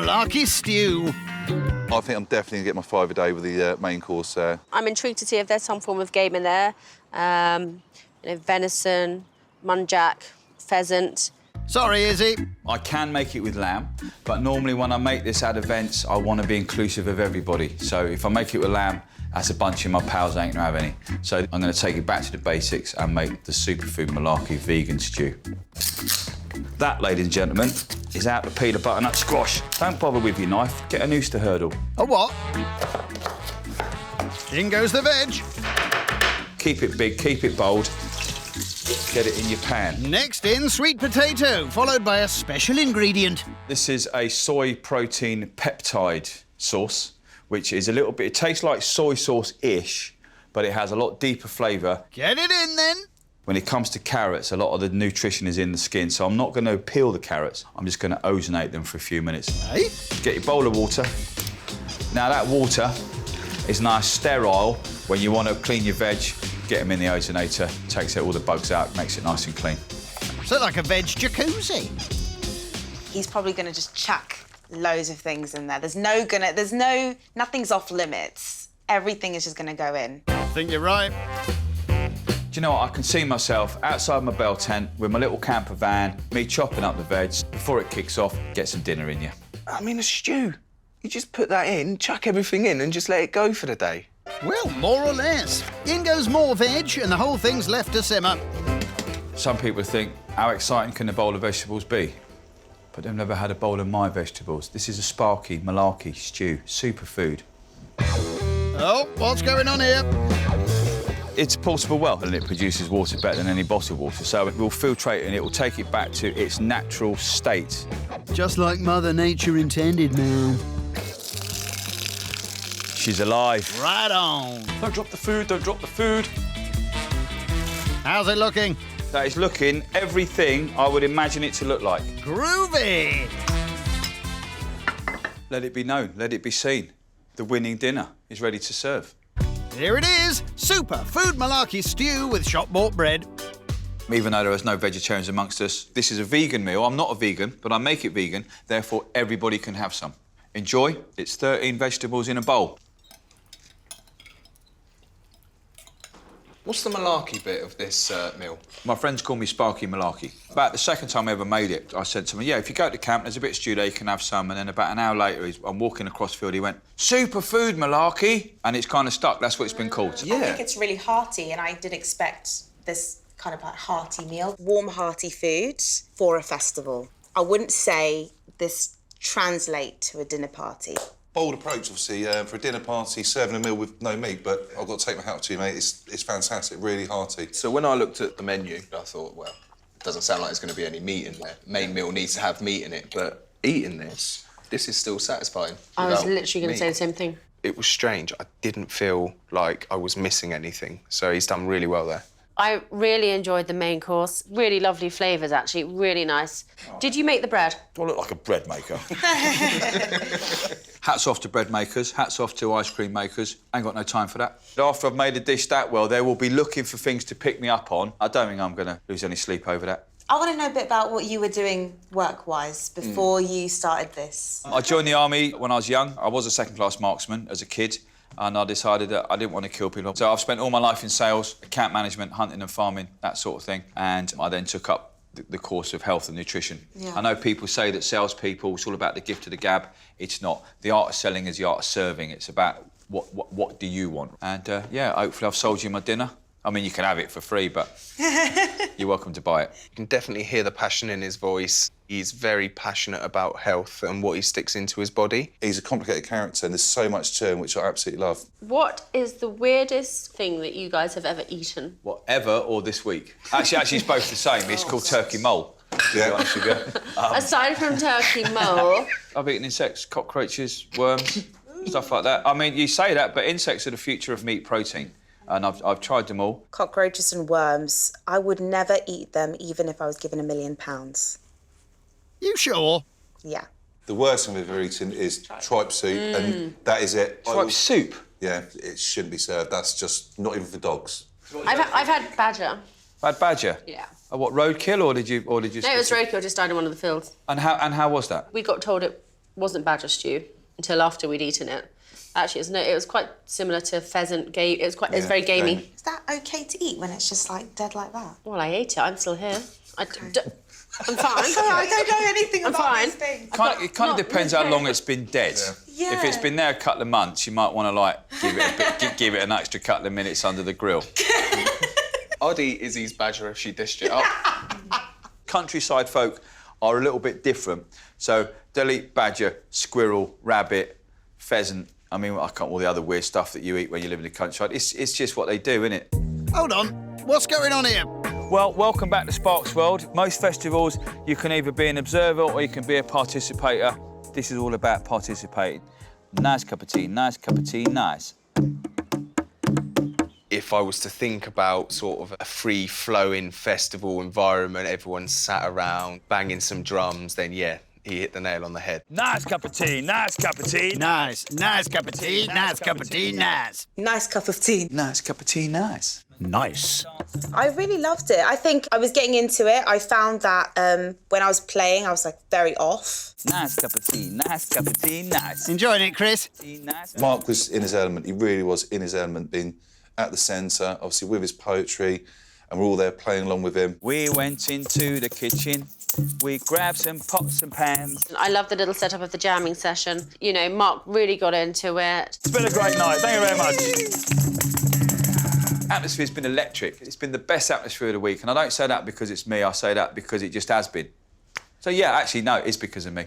malarkey stew. I think I'm definitely going to get my 5 a day with the main course there. I'm intrigued to see if there's some form of game in there. Venison, muntjac, pheasant. Sorry, Izzy. I can make it with lamb, but normally when I make this at events, I want to be inclusive of everybody. So if I make it with lamb, that's a bunch of my pals ain't gonna have any. So I'm gonna take it back to the basics and make the superfood malarkey vegan stew. That, ladies and gentlemen, is out the peeler butternut squash. Don't bother with your knife, get a noose to hurdle. A what? In goes the veg. Keep it big, keep it bold. Get it in your pan. Next in, sweet potato, followed by a special ingredient. This is a soy protein peptide sauce, which is a little bit, it tastes like soy sauce-ish, but it has a lot deeper flavour. Get it in, then. When it comes to carrots, a lot of the nutrition is in the skin, so I'm not going to peel the carrots. I'm just going to ozonate them for a few minutes. Hey? Get your bowl of water. Now, that water is nice sterile. When you want to clean your veg, get them in the ozonator, takes out all the bugs out, makes it nice and clean. So like a veg jacuzzi. He's probably going to just chuck loads of things in there. Nothing's off limits. Everything is just going to go in. I think you're right. Do you know what? I can see myself outside my bell tent with my little camper van, me chopping up the veg. Before it kicks off, get some dinner in you. I mean, a stew. You just put that in, chuck everything in and just let it go for the day. Well, more or less. In goes more veg, and the whole thing's left to simmer. Some people think, how exciting can a bowl of vegetables be? But they've never had a bowl of my vegetables. This is a sparky malarkey stew, superfood. Oh, what's going on here? It's a portable well, and it produces water better than any bottled water, so it will filtrate and it will take it back to its natural state. Just like Mother Nature intended, man. She's alive. Right on. Don't drop the food, don't drop the food. How's it looking? That is looking everything I would imagine it to look like. Groovy! Let it be known, let it be seen. The winning dinner is ready to serve. Here it is, super food malarkey stew with shop-bought bread. Even though there is no vegetarians amongst us, this is a vegan meal. I'm not a vegan, but I make it vegan, therefore everybody can have some. Enjoy. It's 13 vegetables in a bowl. What's the malarkey bit of this meal? My friends call me Sparky Malarkey. About the second time I ever made it, I said to him, yeah, if you go to camp, there's a bit of stew there, you can have some. And then about an hour later, I'm walking across the field, he went, superfood malarkey. And it's kind of stuck, that's what it's been called. I think it's really hearty, and I did expect this kind of like hearty meal. Warm, hearty food for a festival. I wouldn't say this translate to a dinner party. Bold approach, obviously, for a dinner party, serving a meal with no meat, but I've got to take my hat off to you, mate. It's fantastic, really hearty. So when I looked at the menu, I thought, well, it doesn't sound like there's going to be any meat in there. Main meal needs to have meat in it, but eating this is still satisfying. I was literally going to say the same thing. It was strange. I didn't feel like I was missing anything, so he's done really well there. I really enjoyed the main course. Really lovely flavours, actually. Really nice. Did you make the bread? Do I look like a bread maker? Hats off to bread makers, hats off to ice cream makers. Ain't got no time for that. After I've made a dish that well, they will be looking for things to pick me up on. I don't think I'm going to lose any sleep over that. I want to know a bit about what you were doing work-wise before you started this. I joined the army when I was young. I was a second-class marksman as a kid, and I decided that I didn't want to kill people. So I've spent all my life in sales, account management, hunting and farming, that sort of thing. And I then took up the course of health and nutrition. Yeah. I know people say that salespeople, it's all about the gift of the gab. It's not. The art of selling is the art of serving. It's about what do you want? And, yeah, hopefully I've sold you my dinner. I mean, you can have it for free, but you're welcome to buy it. You can definitely hear the passion in his voice. He's very passionate about health and what he sticks into his body. He's a complicated character, and there's so much to him, which I absolutely love. What is the weirdest thing that you guys have ever eaten? Whatever or this week? Actually, it's both the same. It's called turkey mole. Yeah. To be honest with you. Aside from turkey mole... I've eaten insects, cockroaches, worms, stuff like that. I mean, you say that, but insects are the future of meat protein. And I've tried them all. Cockroaches and worms, I would never eat them even if I was given £1 million. You sure? Yeah. The worst thing we've ever eaten is tripe soup, and that is it. Tripe soup? Yeah, it shouldn't be served. That's just not even for dogs. I've had badger. Had badger? Yeah. What, roadkill, or did you? No, it was roadkill, just died in one of the fields. And how was that? We got told it wasn't badger stew until after we'd eaten it. Actually, it was quite similar to pheasant. It was very gamey. Is that okay to eat when it's just like dead like that? Well, I ate it. I'm still here. I'm fine. I don't know anything about fine. these things. It kind of depends how long it's been dead. Yeah. If it's been there a couple of months, you might want to like give it an extra couple of minutes under the grill. I'd eat Izzy's badger if she dished it up. Countryside folk are a little bit different. So they'll eat badger, squirrel, rabbit, pheasant. I mean, I can't all the other weird stuff that you eat when you live in the countryside. It's just what they do, isn't it? Hold on. What's going on here? Well, welcome back to Sparks World. Most festivals, you can either be an observer or you can be a participator. This is all about participating. Nice cup of tea, nice cup of tea, nice. If I was to think about sort of a free-flowing festival environment, everyone sat around banging some drums, then yeah, he hit the nail on the head. Nice cup of tea, nice cup of tea. Nice cup of tea, nice cup of tea, nice. Nice cup of tea. Nice cup of tea, nice. Nice. I really loved it. I think I was getting into it. I found that when I was playing, I was like very off. Nice cup of tea, nice cup of tea, nice. Enjoying it, Chris? Tea, nice. Mark was in his element. He really was in his element, being at the centre, obviously with his poetry, and we're all there playing along with him. We went into the kitchen. We grabbed some pots and pans. I love the little setup of the jamming session. You know, Mark really got into it. It's been a great night. Thank you very much. Atmosphere's been electric. It's been the best atmosphere of the week. And I don't say that because it's me. I say that because it just has been. So, yeah, actually, no, it's because of me.